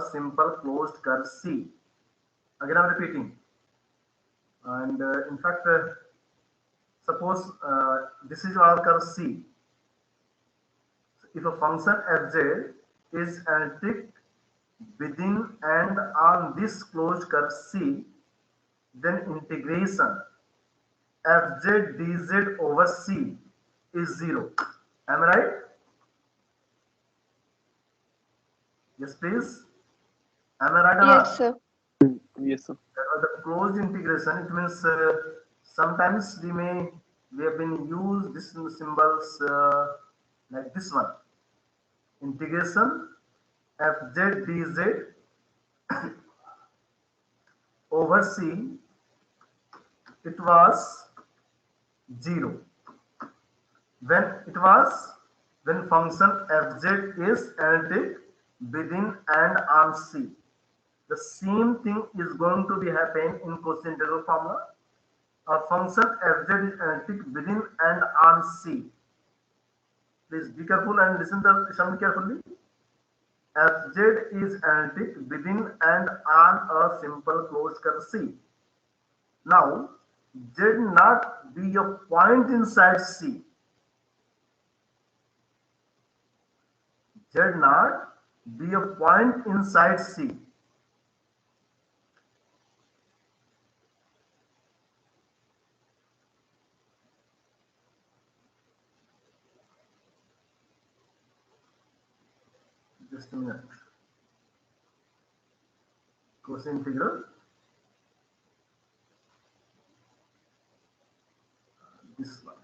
simple closed curve C. Again, I'm repeating. And in fact, suppose this is our curve C. If a function fz is analytic within and on this closed curve C, then integration fz dz over C is 0. Am I right? Yes, please. Am I right or not? Yes, sir. Yes, sir. That was the closed integration. It means sometimes we have been used these symbols like this one. Integration fz dz over C, it was 0. When function fz is analytic within and on C. The same thing is going to be happen in Cosine integral formula. A function fz is analytic within and on C. Please be careful and listen to carefully. Fz is analytic within and on a simple closed curve C. Now, Z not be a point inside C. Z not be a point inside C. Just a minute. Cosine integral. This one.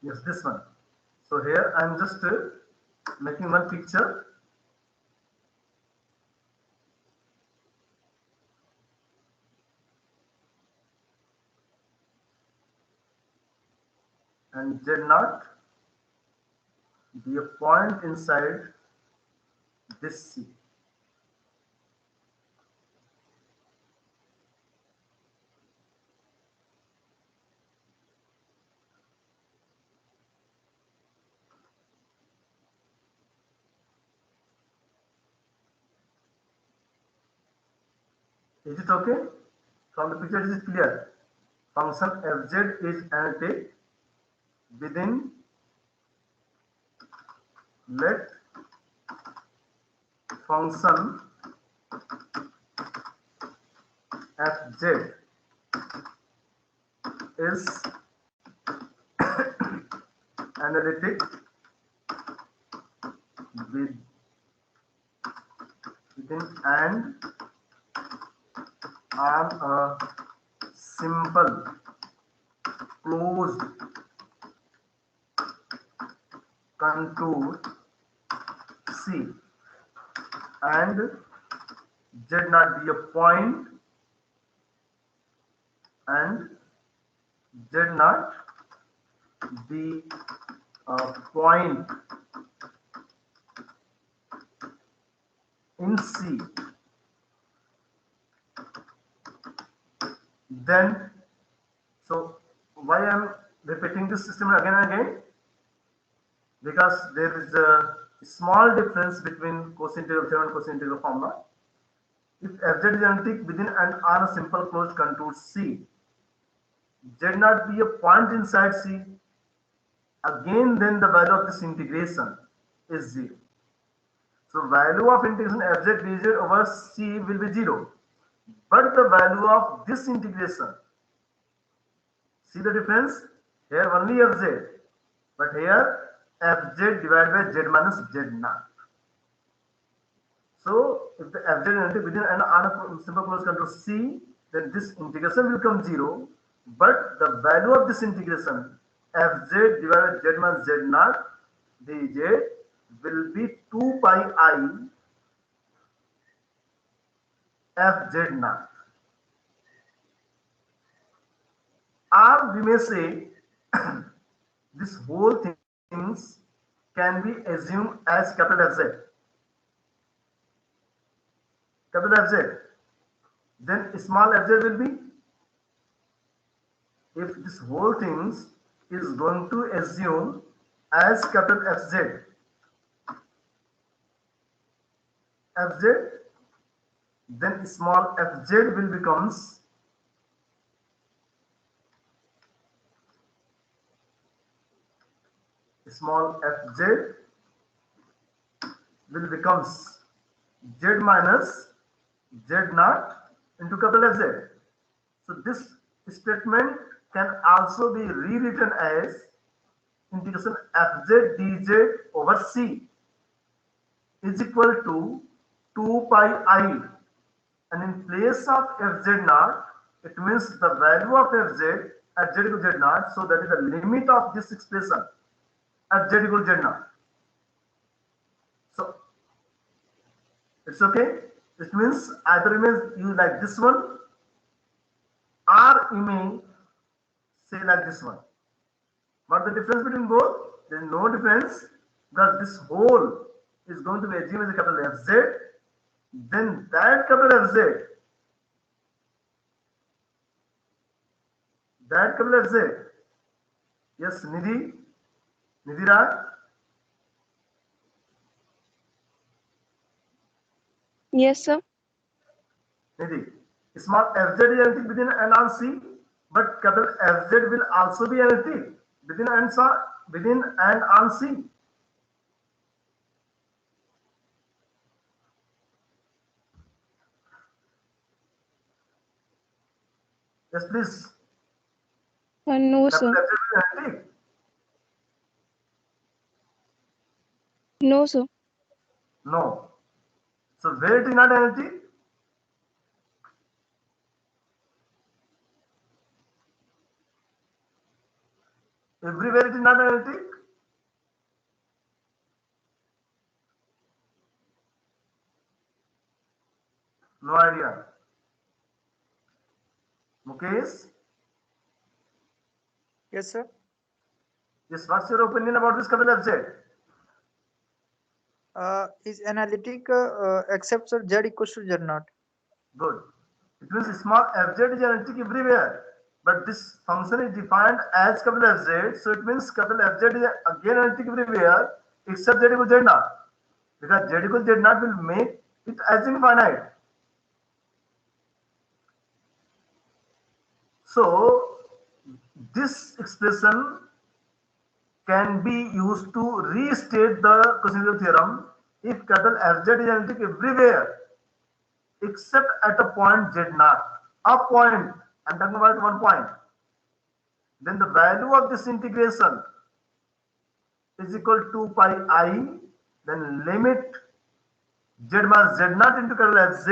Yes, this one. So here I am just making one picture. And Z naught be a point inside this C. Is it okay? From the picture, it is clear. Function fz is analytic within, let function fz is analytic within and on a simple closed contour C, and Z not be a point and Z not be a point in C. Then, so why I am repeating this system again and again? Because there is a small difference between cosine integral theorem and cosine integral formula. If fz is analytic within and on a simple closed contour C, Z not be a point inside C, again then the value of this integration is 0. So value of integration fz dz over C will be 0. But the value of this integration, see the difference? Here only fz, but here fz divided by z minus z naught. So if the fz is analytic within and on a simple closed contour C, then this integration will come 0. But the value of this integration fz divided by z minus z naught dz will be 2 pi I fz naught. Or we may say this whole things can be assumed as capital FZ. Capital FZ. Then small fz will be, if this whole things is going to assume as capital fz, then small fz will becomes z minus z naught into capital FZ. So this statement can also be rewritten as integration fz dz over c is equal to 2 pi I, and in place of fz naught, it means the value of fz at z equal z naught, so that is the limit of this expression at z equal z naught. So it's okay. It means either you may use like this one, or you may say like this one. What the difference between both? There is no difference, because this whole is going to be assumed as a capital FZ. Then that capital FZ, yes, Nidhi Yes, sir. Nidhi, small fz is anything within and on C, but capital FZ will also be anything within and on C. Yes, please. No, Capital sir. FZ will be anything. No, sir. No. So where it is not anything? Everywhere it is not anything. No idea. Mukesh? Yes, sir. Yes, what's your opinion about this capital FZ? Is analytic except for z equals to z naught. Good. It means small fz is analytic everywhere. But this function is defined as capital FZ, so it means capital FZ is again analytic everywhere except z equals z naught. Because z equals z naught will make it as infinite. So this expression can be used to restate the Cosine theorem if capital Fz is analytic everywhere except at a point z naught. A point, I'm talking about one point. Then the value of this integration is equal to pi I, then limit z minus z naught into capital Fz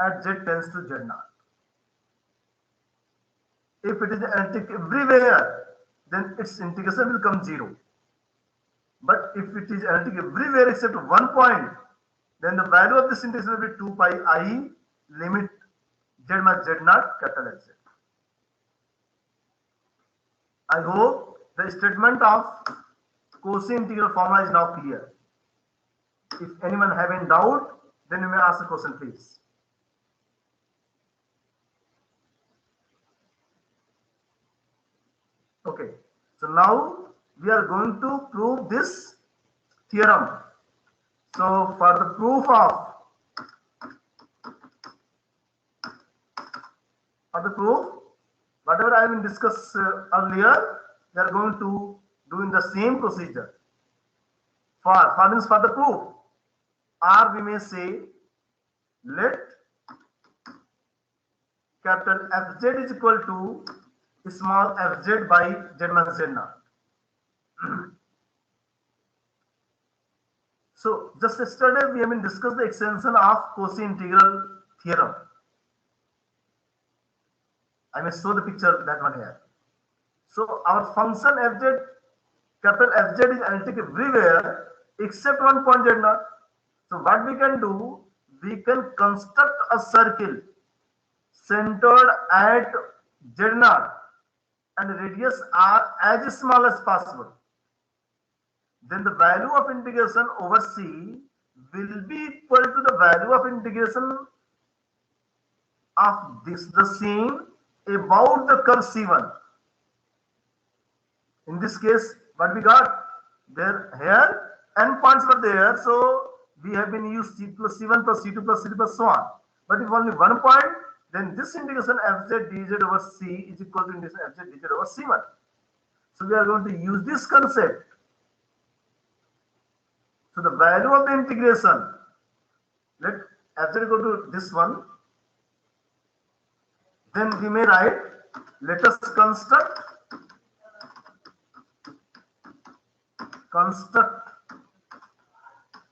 at z tends to z naught. If it is analytic everywhere, then its integration will come 0. But if it is analytic everywhere except one point, then the value of this integration will be 2 pi I limit z minus z naught capital Z. I hope the statement of Cosine integral formula is now clear. If anyone have any doubt, then you may ask the question, please. Okay, so now we are going to prove this theorem. So for the proof of whatever I will discuss earlier, we are going to do in the same procedure. For the proof, or we may say let capital Fz is equal to small fz by z minus z naught. So just yesterday we have been discussed the extension of Cosine integral theorem. I may show the picture that one here. So our function fz, capital Fz is analytic everywhere except one point z naught. So what we can do, we can construct a circle centered at z naught and radius r as small as possible. Then the value of integration over c will be equal to the value of integration of the scene about the curve C1. In this case, what we got there, here n points were there, so we have been used c plus c1 plus c2 plus c3 plus so on. But if only one point, then this integration fz dz over c is equal to integration fz dz over c1. So we are going to use this concept. So the value of the integration, let fz equal to this one. Then we may write, let us construct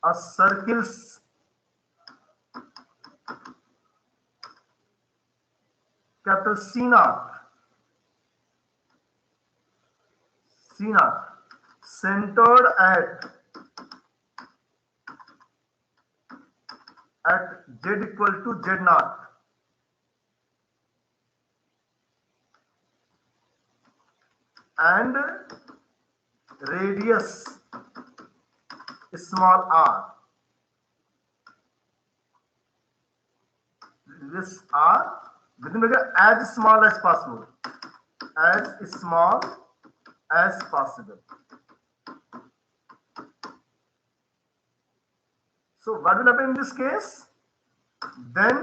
a circle capital C naught centered at z equal to z naught and radius small r. Radius r within as small as possible. As small as possible. So what will happen in this case? Then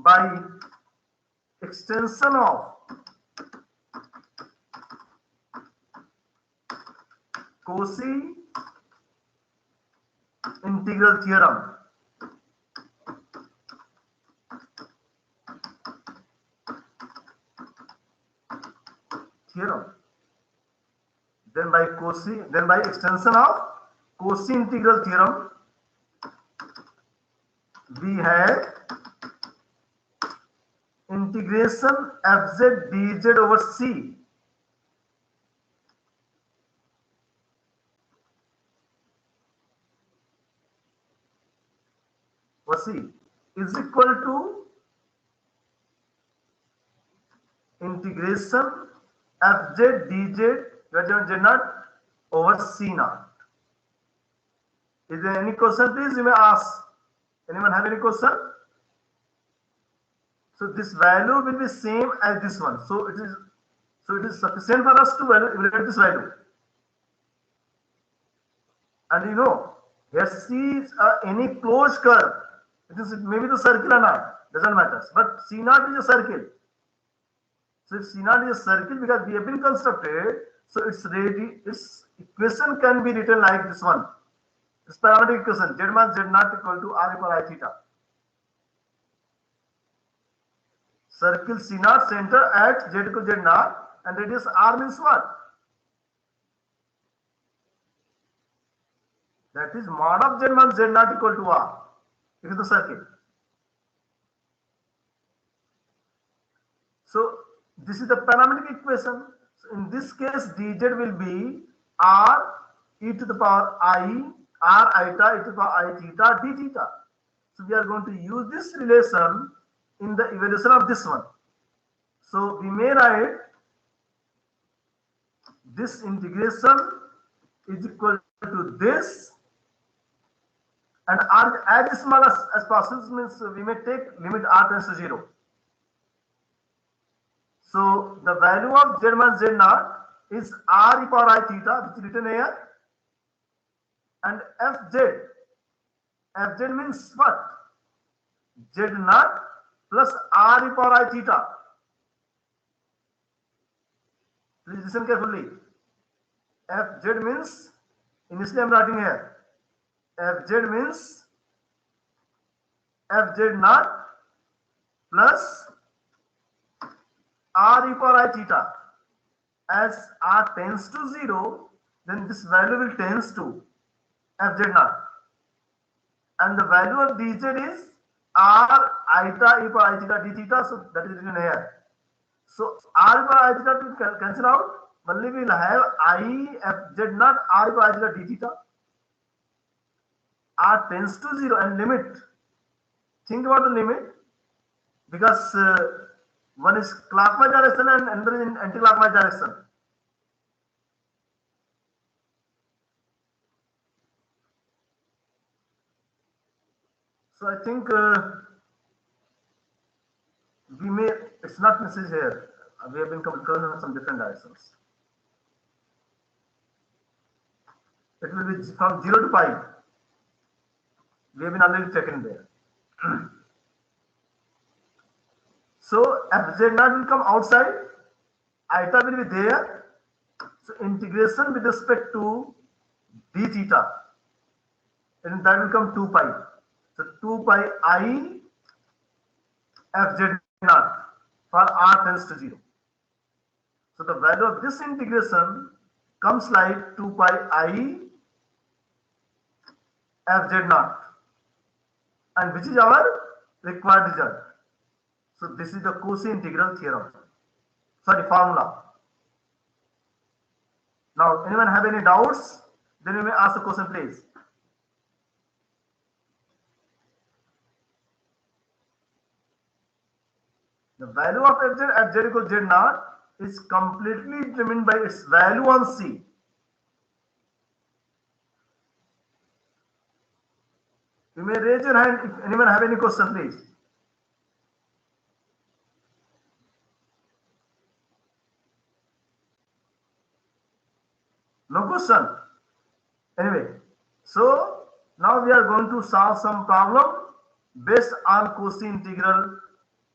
by extension of Cosine integral theorem, then by extension of Cosine integral theorem, we have integration fz dz over c is equal to integration fz dz z naught over c naught. Is there any question, please? You may ask. Anyone have any question? So this value will be same as this one. So it is sufficient for us to evaluate this value. And you know, here C is any closed curve. It is maybe the circle or not, doesn't matter. But C naught is a circle. So if C naught is a circle, because we have been constructed, so its equation can be written like this one. This parametric equation, z minus z naught equal to r equal I theta. Circle C naught center at z equal z naught and radius r means what? That is mod of z minus z naught equal to r. It is the circle. So this is the parametric equation. So in this case, dz will be r e to the power I, r eta e to the power I theta d theta. So we are going to use this relation in the evaluation of this one. So we may write this integration is equal to this, and r as small as possible means we may take limit r tends to 0. So the value of z minus z naught is r e power I theta, which is written here, and fz means what? Z naught plus r e power I theta. Please listen carefully. Fz means, initially I am writing here, Fz means fz naught plus r e power I theta. As r tends to 0, then this value will tends to fz naught. And the value of dz is r eta e power I theta d theta, so that is written here. So r e power I theta will cancel out, only we will have I f z naught r equal to d theta. R tends to 0 and limit. Think about the limit, because one is clockwise direction and another is in anti-clockwise direction. So I think we may, it's not necessary here. We have been considering some different directions. It will be from 0 to pi. We have been already taken there. So fz naught will come outside, eta will be there. So integration with respect to d theta, and that will come 2 pi. So 2 pi I fz naught for r tends to 0. So the value of this integration comes like 2 pi I fz naught, and which is our required result. So this is the Cosine integral theorem. Sorry, formula. Now, anyone have any doubts? Then you may ask the question, please. The value of fz at z equals z naught is completely determined by its value on C. You may raise your hand if anyone have any question, please. No question. Anyway, so now we are going to solve some problem based on Cosine integral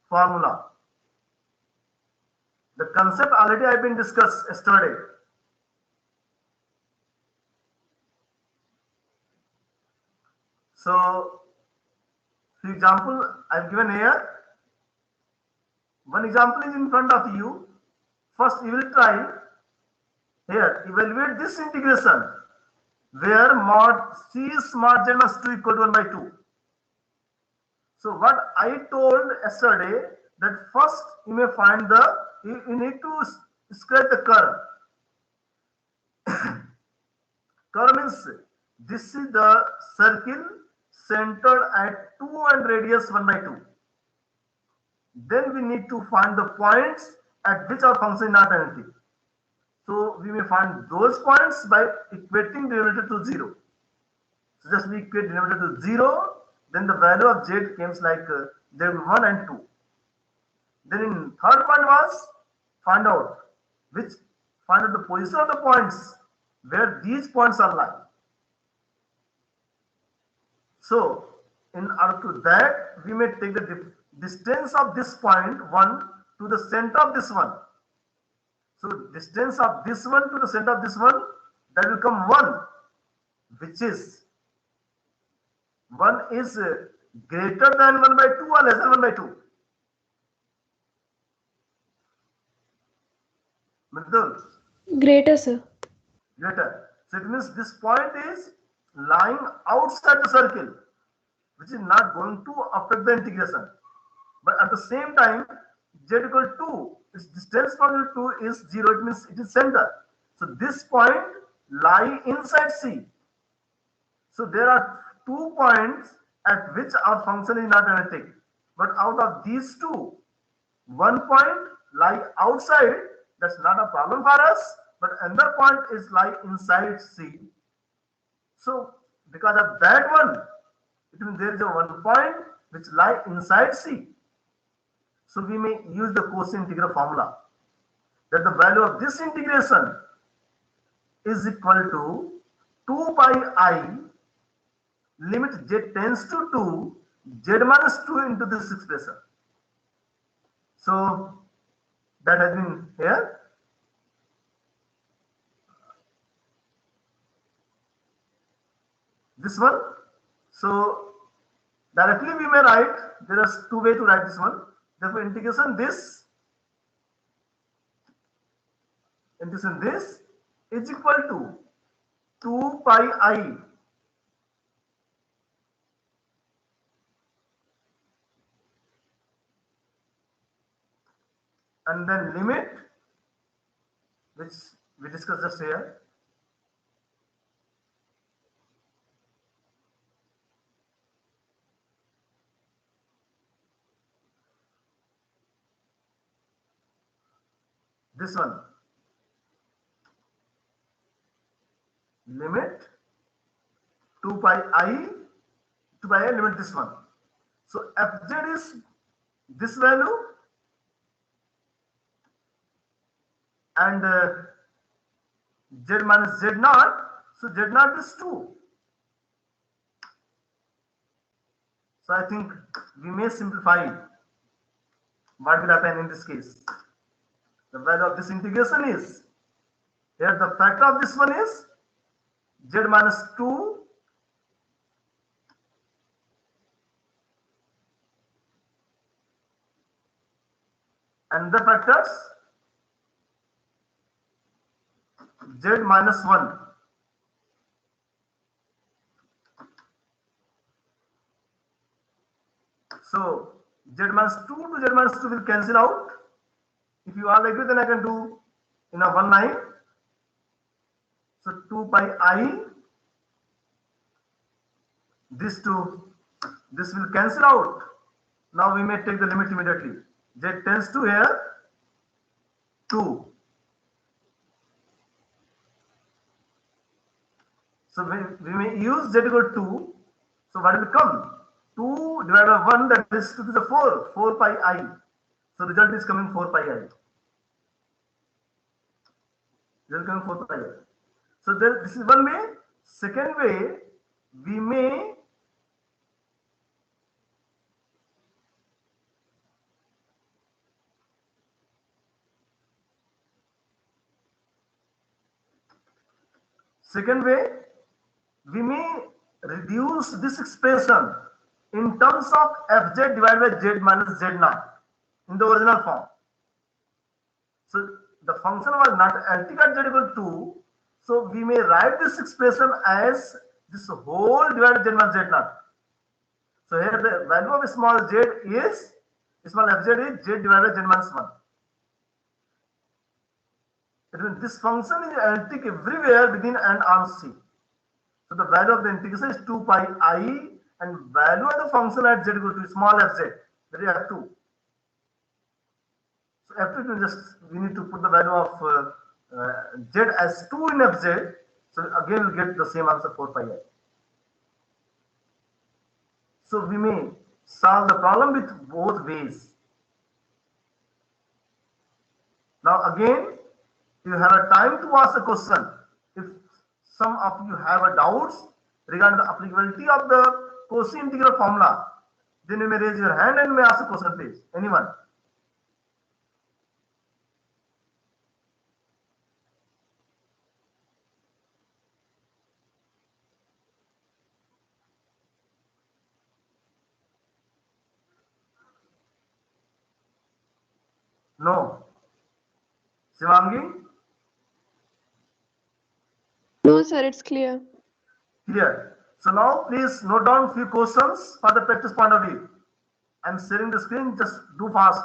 formula. The concept already have been discussed yesterday. So, for example, I've given here. One example is in front of you. First, you will try here, evaluate this integration where mod c is mod z plus 2 equal to 1 by 2. So what I told yesterday, that first you may find the, you need to scratch the curve. Curve means this is the circle centered at 2 and radius 1 by 2. Then we need to find the points at which our function is not analytic. So we may find those points by equating denominator to 0. So just we equate denominator to 0, then the value of z comes like there will be 1 and 2. Then in third point was find out the position of the points where these points are lying. So in order to that, we may take the distance of this point 1 to the center of this one. So distance of this one to the center of this one, that will come 1, which is 1 is greater than 1 by 2 or less than 1 by 2. Mridul? Greater, sir. Greater. So it means this point is lying outside the circle, which is not going to affect the integration. But at the same time, z equal 2, its distance from 2 is 0, it means it is center. So this point lie inside C. So there are 2 points at which our function is not analytic. But out of these 2, 1 point lie outside, that's not a problem for us, but another point is lie inside C. So because of that one, it means there is a 1 point which lie inside C. So we may use the Cosine integral formula, that the value of this integration is equal to 2 pi I limit z tends to 2, z minus 2 into this expression. So that has been here. This one. So directly we may write, there are 2 ways to write this one. Therefore integration this is equal to 2 pi I and then limit, which we discussed just here. This one, limit 2 pi I, 2 pi I, limit this one. So fz is this value, and z minus z naught. So z naught is 2. So I think we may simplify what will happen in this case. The value of this integration is, here the factor of this one is z minus 2 and the factors z minus 1. So z minus 2 to z minus 2 will cancel out. If you all agree, then I can do in a one line. So 2 pi I, this will cancel out. Now we may take the limit immediately. Z tends to here 2. So we may use z equal to 2. So what will come? 2 divided by 1, that is to the 4. 4 pi I. So result is coming 4 pi I. Result coming 4 pi I. So this is one way. Second way, we may reduce this expression in terms of fz divided by z minus z naught in the original form. So the function was not LT at z equal to 2. So we may write this expression as this whole divided z minus z naught. So here the value of small z is, small fz is z divided by z minus 1. It means this function is analytic everywhere within and on C. So the value of the integration is 2 pi I, and value of the function at z equal to small fz, that is f2. So f2 just, we need to put the value of z as 2 in fz. So again we get the same answer 4 pi I. So we may solve the problem with both ways. Now again, you have a time to ask a question. If some of you have a doubts regarding the applicability of the Cosine integral formula, then you may raise your hand and may ask a question, please. Anyone? No. Shivangi? No, sir, it's clear. Clear. So now please note down few questions for the practice point of view. I'm sharing the screen, just do fast.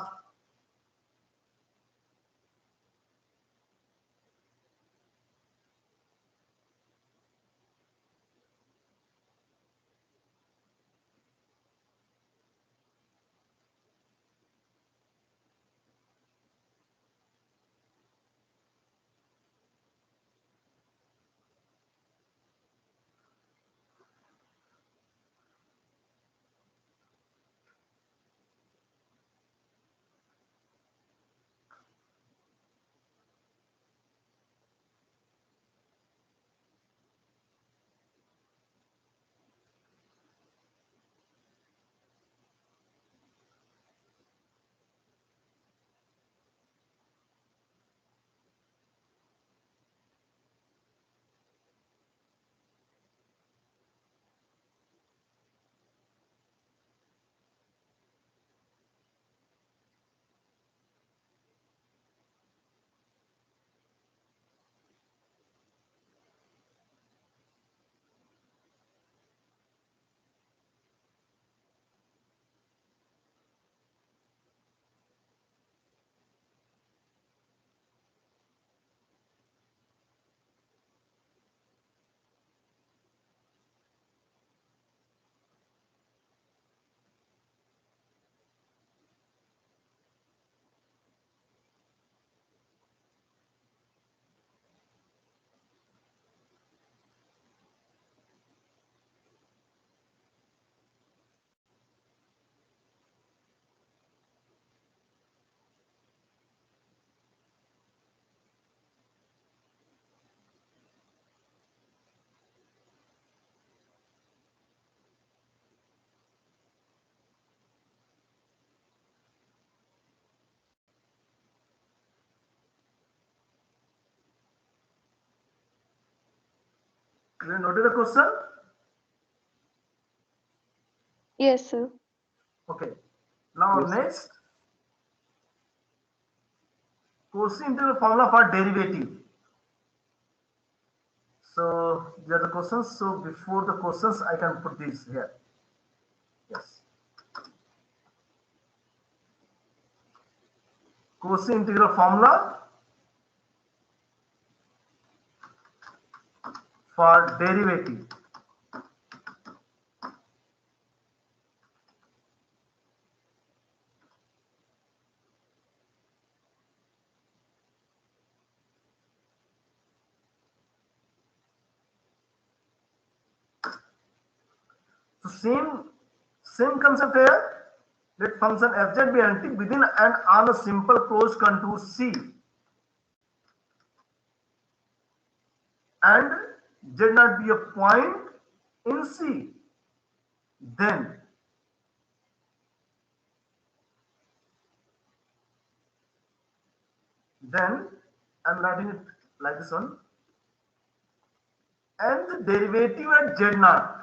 You noted the question? Yes, sir. Okay. Now Yes. next, Cosine integral formula for derivative. So these are the questions. So before the questions, I can put these here. Yes. Cosine integral formula for derivative. So same concept here. Let function fz be analytic within and on a simple closed contour C, and z not be a point in C. Then I'm writing it like this one. And the derivative at z naught,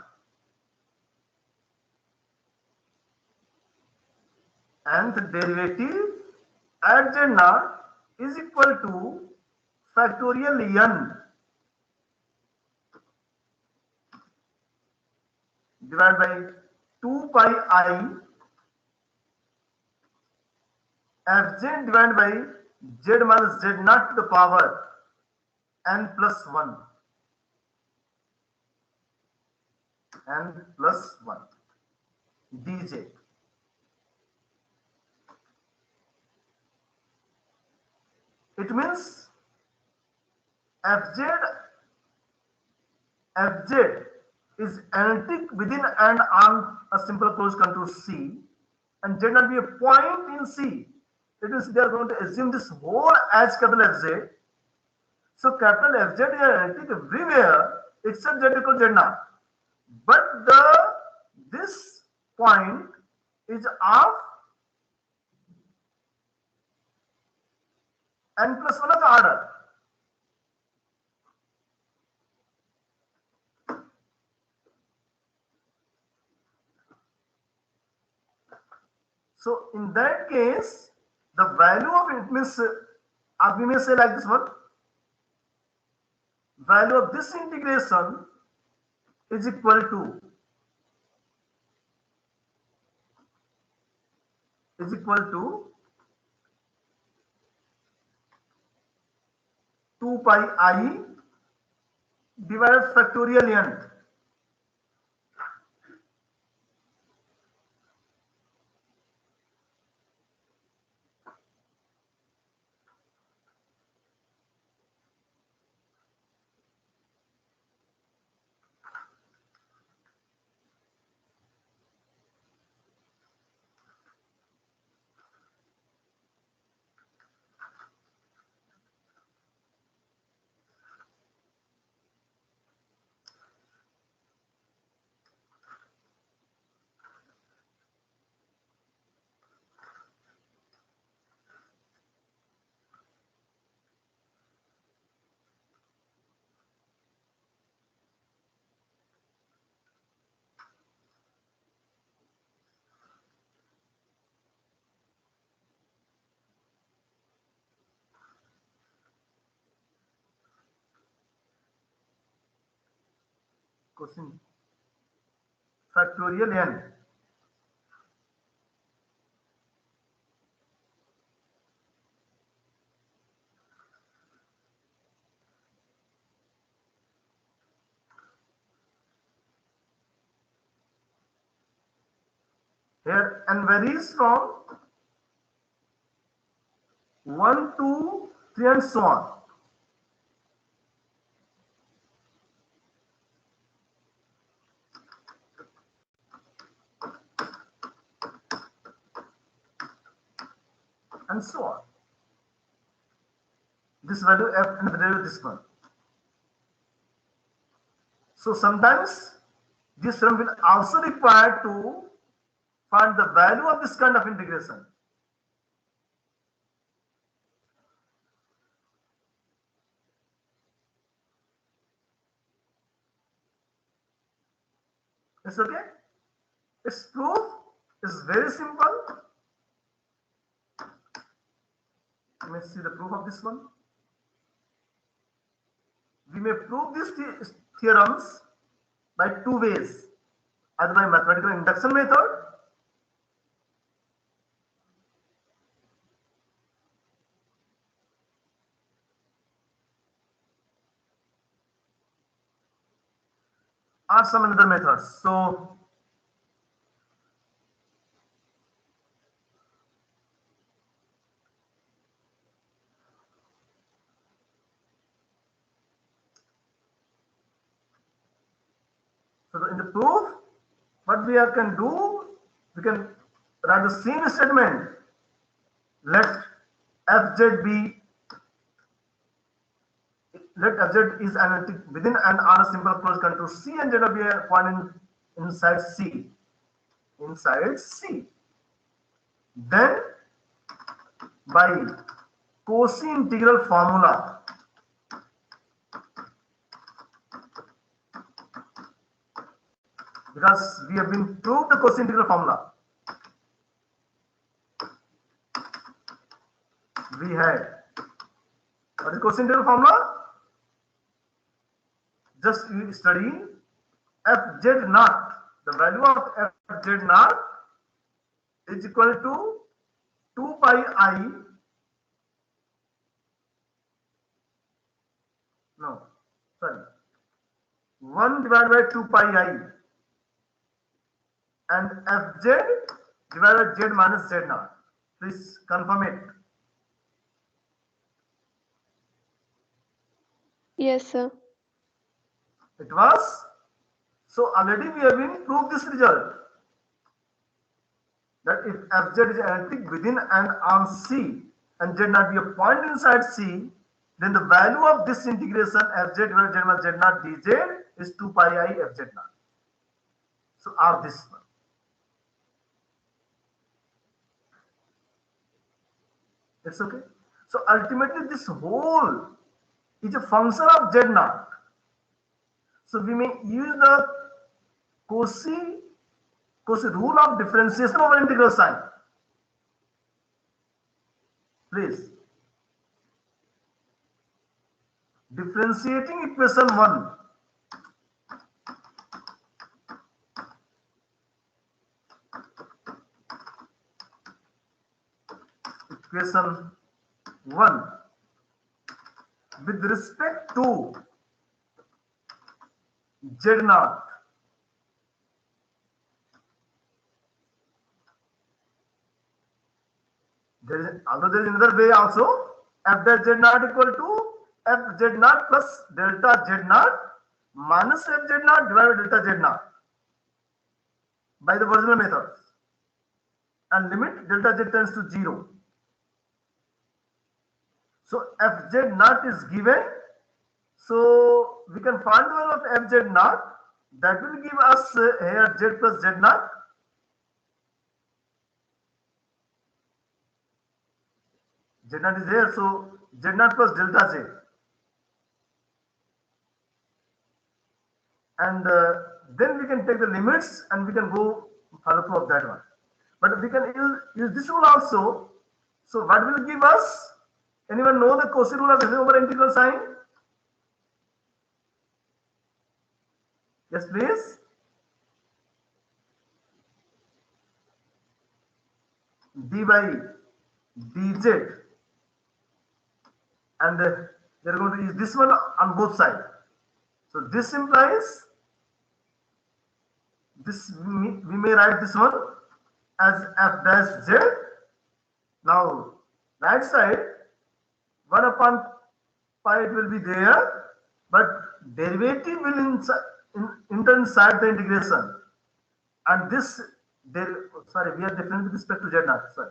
and the derivative at z naught is equal to factorial n divided by 2 pi I fz divided by z minus z naught to the power n plus 1, n plus 1 dz. It means fz is analytic within and on a simple closed contour C, and z not be a point in C. It means they are going to assume this whole as capital Fz. So capital Fz is analytic everywhere except z equal z naught. But this point is of n plus 1 of the order. So in that case, the value of it means, we may say like this one, value of this integration is equal to 2 pi I divided factorial n. Cosine factorial n. Here n varies from 1 to 3 and so on. And so on. This value f and the value this one. So sometimes this term will also require to find the value of this kind of integration. It's okay. Its proof is very simple. Let me see the proof of this one. We may prove these theorems by two ways, either by mathematical induction method or some other methods. So in the proof, what we can do, we can write the same statement. Let fz be, let fz is analytic within and on a simple closed contour C, and Z be a point inside C. Inside C. Then by Cosine integral formula, because we have been proved the Cosine integral formula. We had, what is Cosine integral formula? Just you study fz naught. The value of fz naught is equal to 2 pi I. No, sorry. 1 divided by 2 pi I. And fz divided by z minus z naught. Please confirm it. Yes, sir. It was. So already we have been proved this result, that if fz is analytic within and on C and z naught be a point inside C, then the value of this integration fz divided by z minus z naught dz is 2 pi I fz naught. So of this one. It's okay. So ultimately this whole is a function of z naught. So we may use the Cosine rule of differentiation over integral sign. Please. Differentiating equation 1. Equation 1 with respect to z naught. Although there is another way also, f dash z naught equal to f z naught plus delta z naught minus f z naught divided by delta z naught by the original method, and limit delta z tends to 0. So f z naught is given. So we can find the value of f z naught. That will give us here z plus z naught. Z naught is here, so z naught plus delta z. And then we can take the limits and we can go follow through of that one. But we can use this rule also. So what will give us? Anyone know the Cosine rule of differentiation over integral sign? Yes, please. D by dz, and we are going to use this one on both sides. So this implies this, we may write this one as f dash z. Now right side 1 upon pi, it will be there, but derivative will enter inside the integration, and this there, sorry, we are different with respect to z naught. Sorry.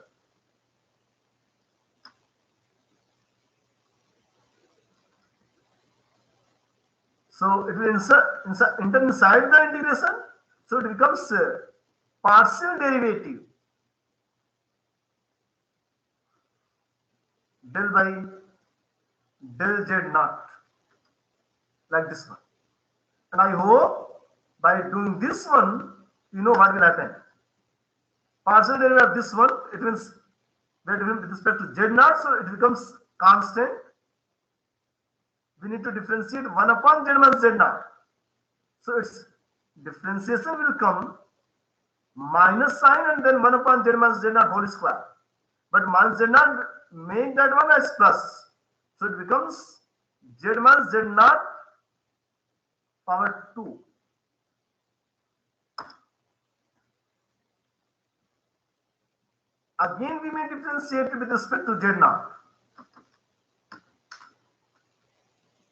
So it will enter inside the integration. So it becomes partial derivative del by del z naught, like this one. And I hope by doing this one, you know what will happen. Partial derivative of this one, it means that with respect to z naught, so it becomes constant. We need to differentiate 1 upon z minus z naught. So its differentiation will come minus sign and then 1 upon z minus z naught whole square. But minus z naught make that one as plus. So it becomes z minus z naught power 2. Again we may differentiate with respect to z naught.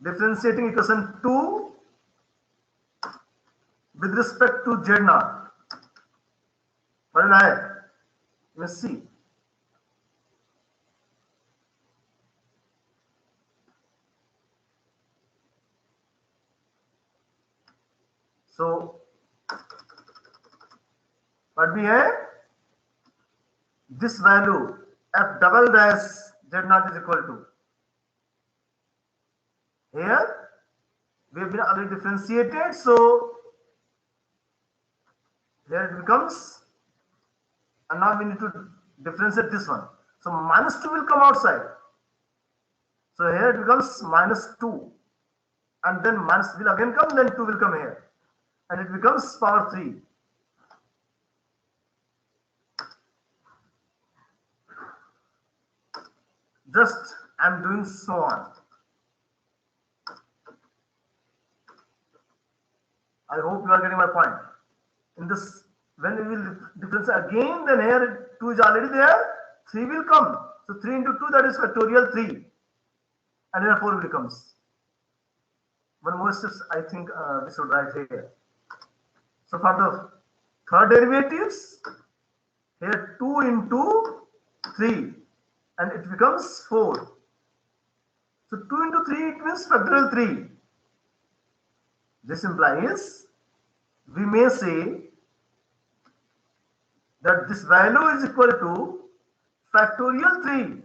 Differentiating equation 2 with respect to z naught. What will I have? Let's see. So what we have? This value f double dash z naught is equal to. Here we have been already differentiated, so here it becomes, and now we need to differentiate this one. So minus 2 will come outside. So here it becomes minus 2, and then minus will again come, then 2 will come here, and it becomes power 3. Just I am doing so on. I hope you are getting my point. In this, when we will differentiate again, then here 2 is already there, 3 will come. So 3 into 2, that is factorial 3. And then 4 will comes. One more step I think we should write here. So for the third derivatives, here 2 into 3, and it becomes 4. So 2 into 3, it means factorial 3. This implies, we may say that this value is equal to factorial 3,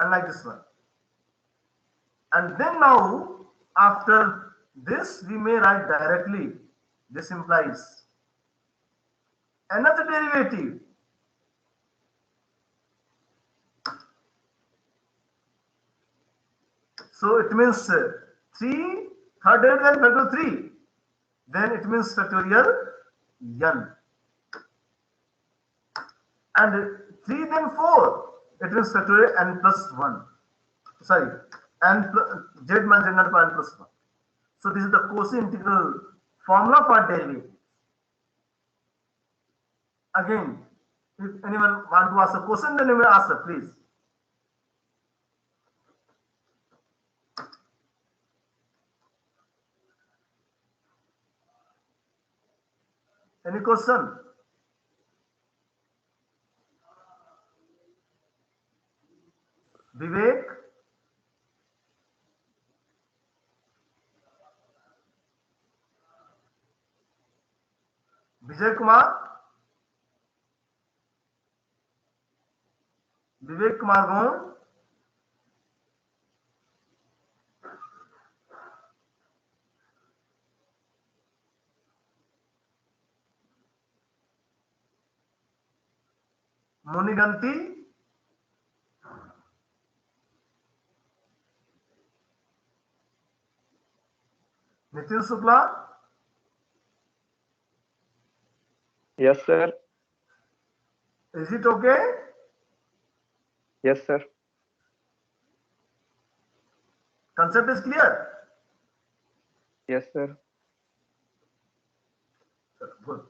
unlike this one. And then now, after this, we may write directly. This implies another derivative. So it means 3, third derivative factorial 3. Then it means factorial n. And 3 then 4. It means factorial n plus 1. Sorry, n plus z minus z naught by n plus 1. So this is the Cosine integral formula for derivative. Again, if anyone want to ask a question, then you may ask, please. Any question? Vivek? Vijay Kumar? Vivek Kumar Gaon? Muniganti? Nitin Shukla? Yes, sir. Is it okay? Yes, sir. Concept is clear? Yes, sir. Good.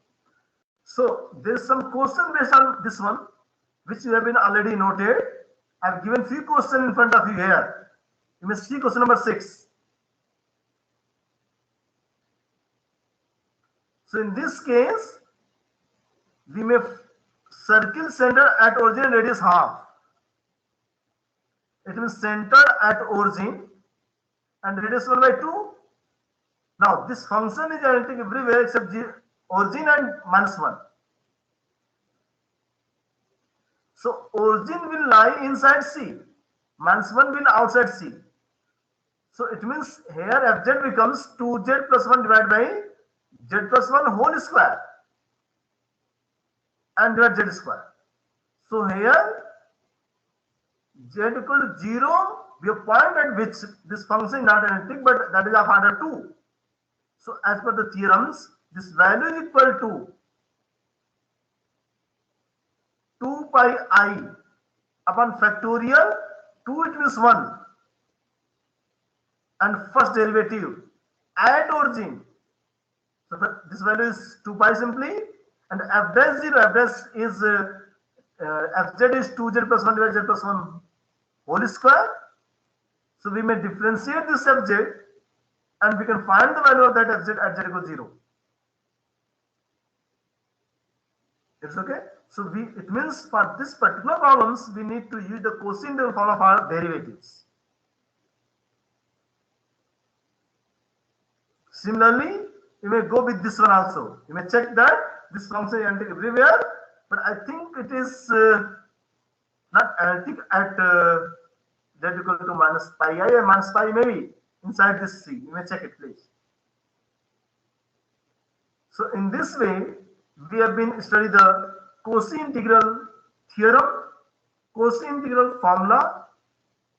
So there is some question based on this one, which you have been already noted. I have given 3 questions in front of you here. You may see question number 6. So in this case, we may circle center at origin and radius half. It means center at origin and radius 1 by 2. Now this function is identical everywhere except origin and minus 1. So origin will lie inside C, minus 1 will outside C. So it means here fz becomes 2z plus 1 divided by z plus 1 whole square and divide z square. So here z equal to 0, we have point at which this function is not analytic, but that is of order 2. So as per the theorems, this value is equal to 2 pi I upon factorial 2, it means 1, and first derivative at origin. So this value is 2 pi simply, and f dash 0, f dash is fz is 2z plus 1 divided z plus 1 whole square. So we may differentiate this fz and we can find the value of that fz at z equals 0. It's okay. So it means for this particular problems we need to use the cosine form of our derivatives. Similarly, you may go with this one also. You may check that this function is analytic everywhere, but I think it is not analytic at z equal to minus pi I or minus pi maybe inside this C. You may check it, please. So in this way, we have been studying the cosine integral theorem, cosine integral formula,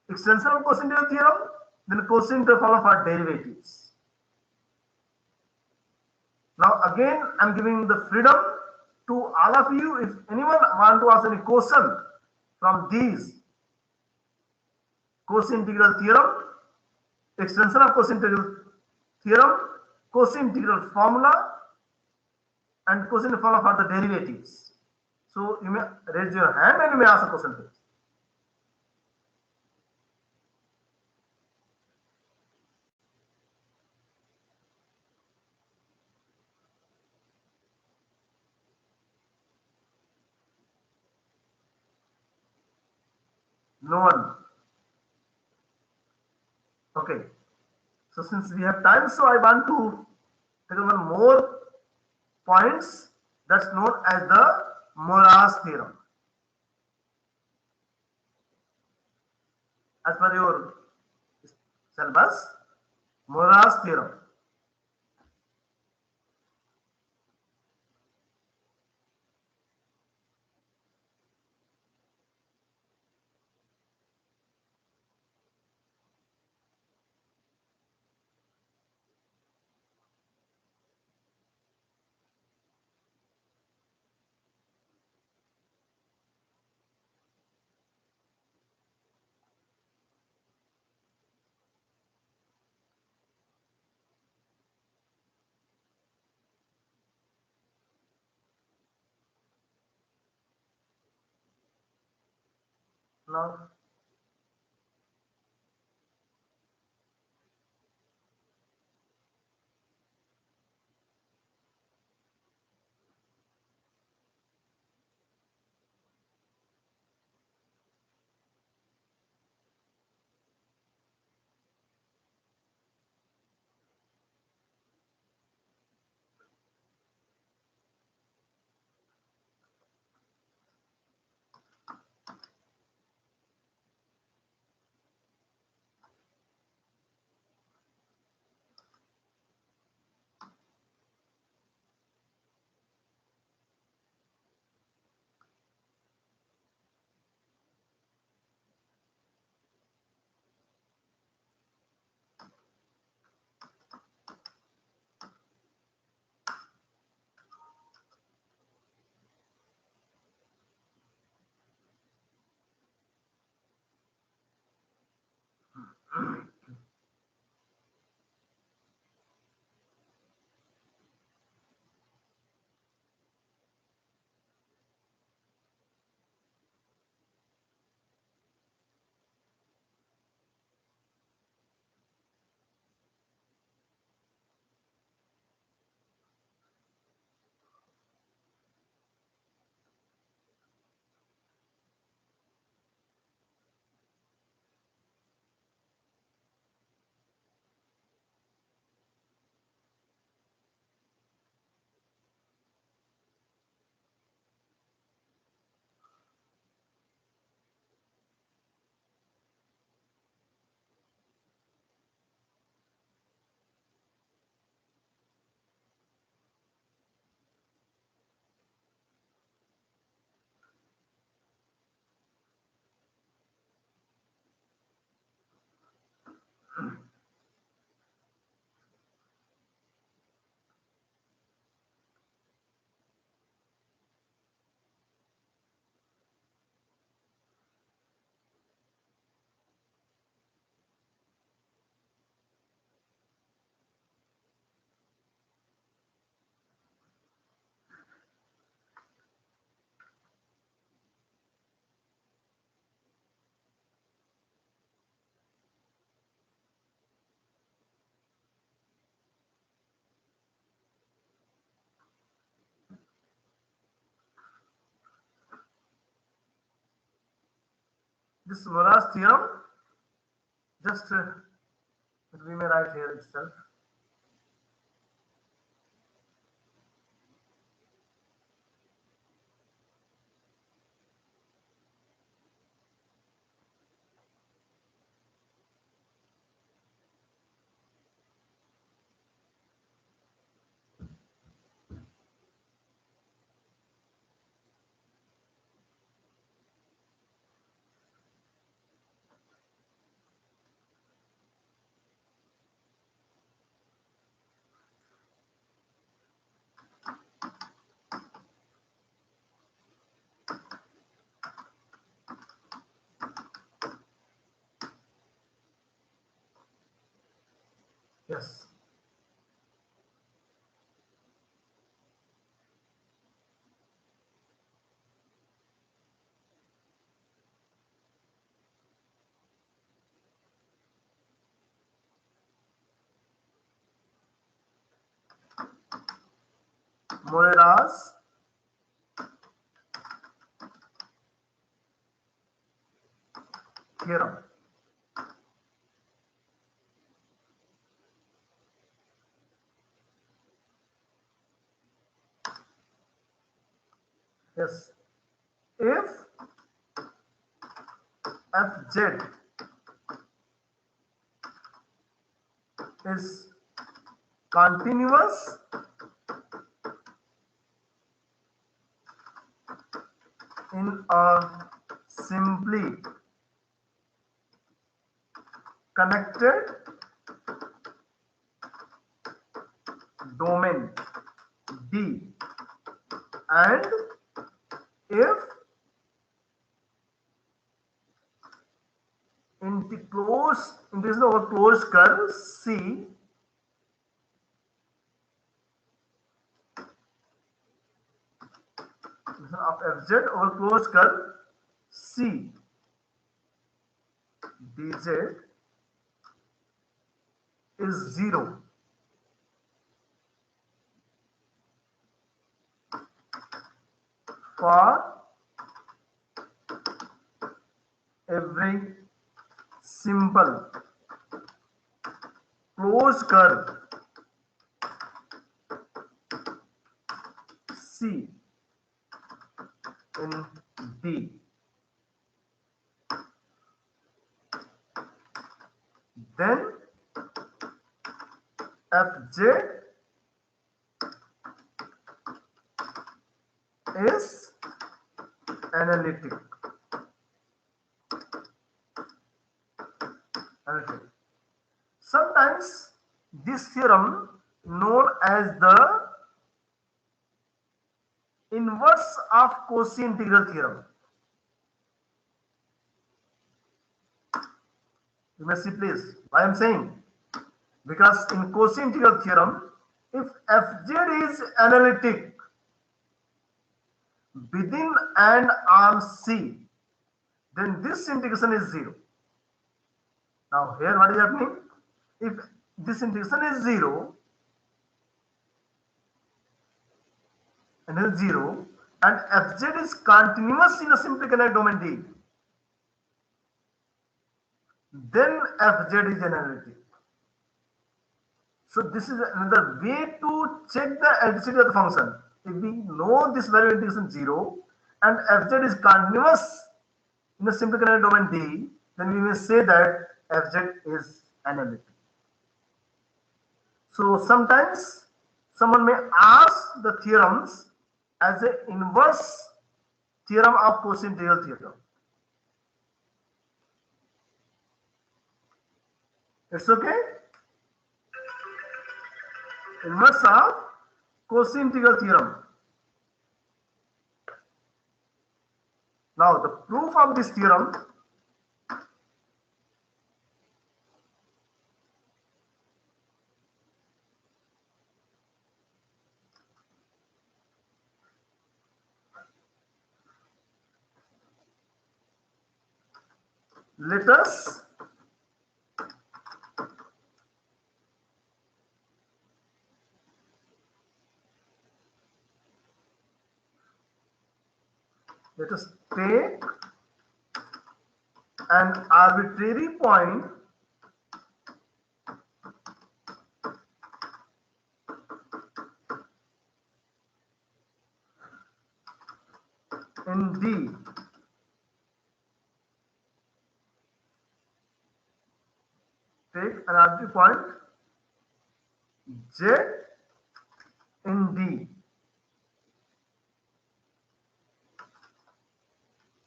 extension of cosine integral theorem, then cosine integral formula for derivatives. Now again, I'm giving the freedom to all of you. If anyone want to ask any question from these cosine integral theorem, extension of cosine integral theorem, cosine integral formula, and cosine formula for the derivatives. So you may raise your hand and you may ask a question, please. No one. Okay. So since we have time, so I want to take one more points that's known as the Morase theorem. As per your syllabus, Morase theorem. Now, This Murray's theorem, just we may write here itself. Yes. Morera's theorem. Yes. If Fz is continuous in a simply connected domain D, and if in the closed curve C of Fz over closed curve C dz is 0, for every simple closed curve C in D, then Fz is analytic. Sometimes this theorem known as the inverse of Cauchy integral theorem. You may see please why I am saying, because in Cauchy integral theorem, if Fz is analytic within and on C, then this integration is 0. Now here what is happening? If this integration is 0 and is 0 and Fz is continuous in a simply connected domain D, then Fz is analytic. So this is another way to check the analyticity of the function. If we know this value integration 0 and Fz is continuous in a simply connected domain D, then we may say that Fz is analytic. So sometimes someone may ask the theorems as an inverse theorem of Cauchy integral theorem. It's okay? Inverse of cosine integral theorem. Now the proof of this theorem, let us take an arbitrary point in D. Take an arbitrary point Z in D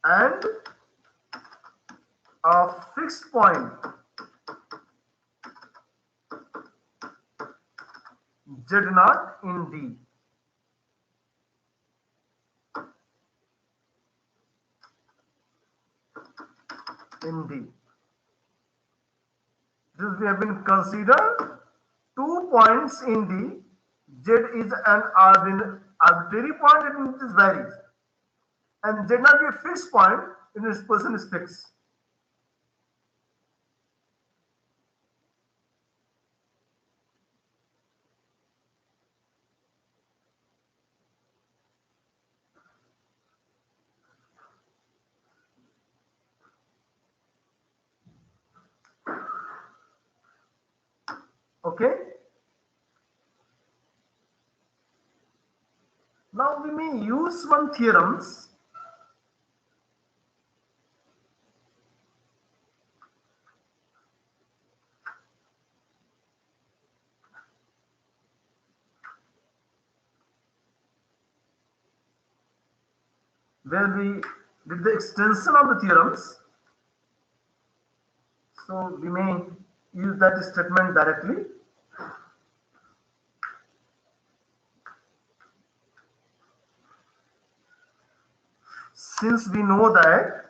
and a fixed point Z naught in D. In D. This we have been considered 2 points in D. Z is an arbitrary point and it is varies. And Z naught be a fixed point in this person is fixed. Okay. Now we may use one theorems where we did the extension of the theorems. So we may use that statement directly. Since we know that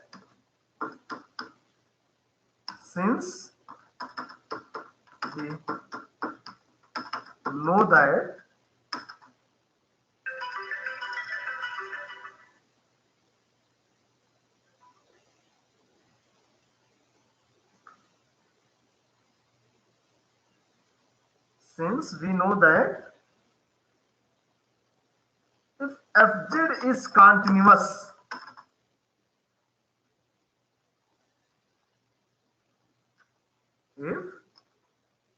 if fz is continuous, if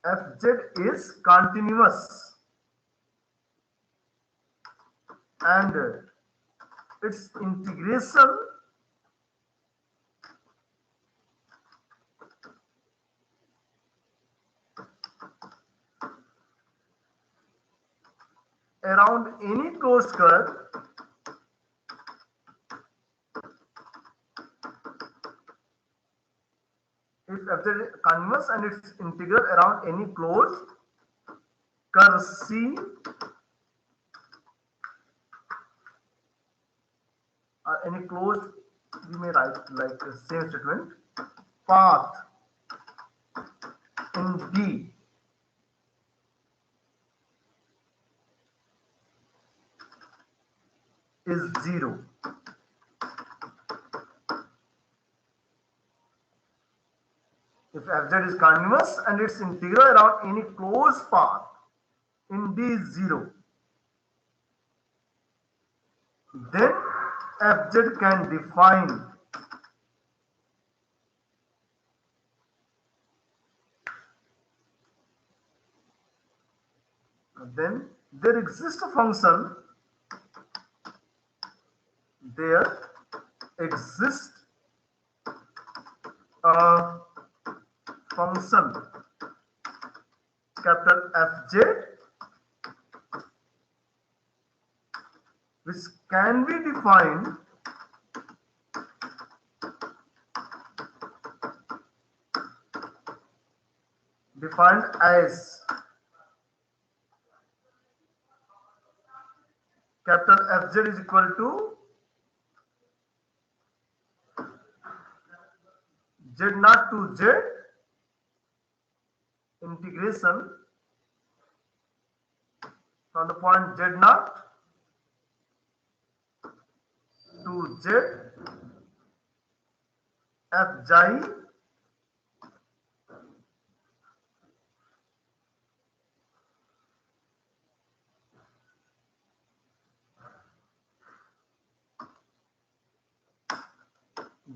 fz is continuous and its integration around any closed curve if fz is continuous and its integral around any closed curve C or any closed, we may write like the same statement, path in D is 0. If fz is continuous and its integral around any closed path in D is 0, then fz can define then there exists a function, there exists a function capital Fj which can be defined defined as capital Fz is equal to Z0 to Z integration from the point Z0 to Z Fj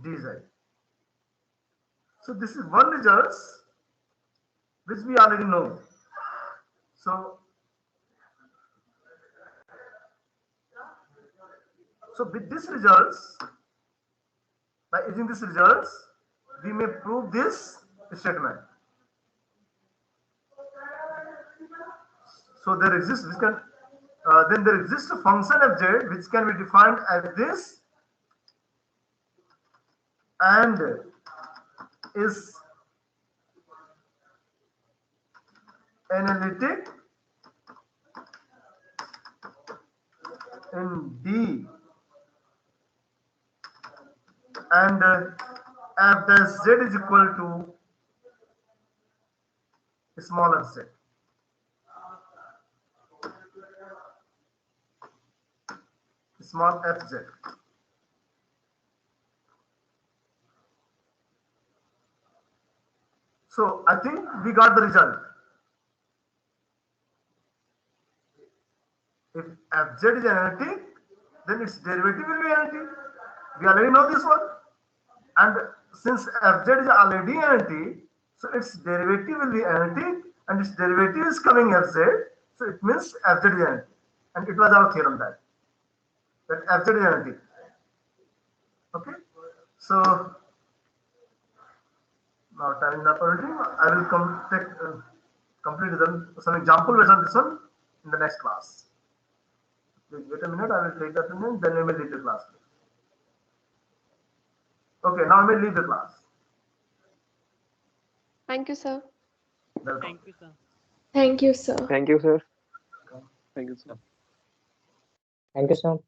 dz. So this is one result which we already know. So with this results, by using this results, we may prove this statement. So there exists then there exists a function of z which can be defined as this and is analytic in D and f dash z is equal to small f z. Small f z. So I think we got the result. If fz is analytic, then its derivative will be analytic. We already know this one. And since fz is already analytic, so its derivative will be analytic, and its derivative is coming fz, so it means fz is analytic. And it was our theorem that fz is analytic. Okay, so now time is not permitting. I will complete some example based on this one in the next class. Please wait a minute. I will take the attendance. Then we will leave the class. Okay, now we will leave the class. Thank you, sir. Welcome. Thank you, sir. Thank you, sir. Thank you, sir. Thank you, sir. Thank you, sir.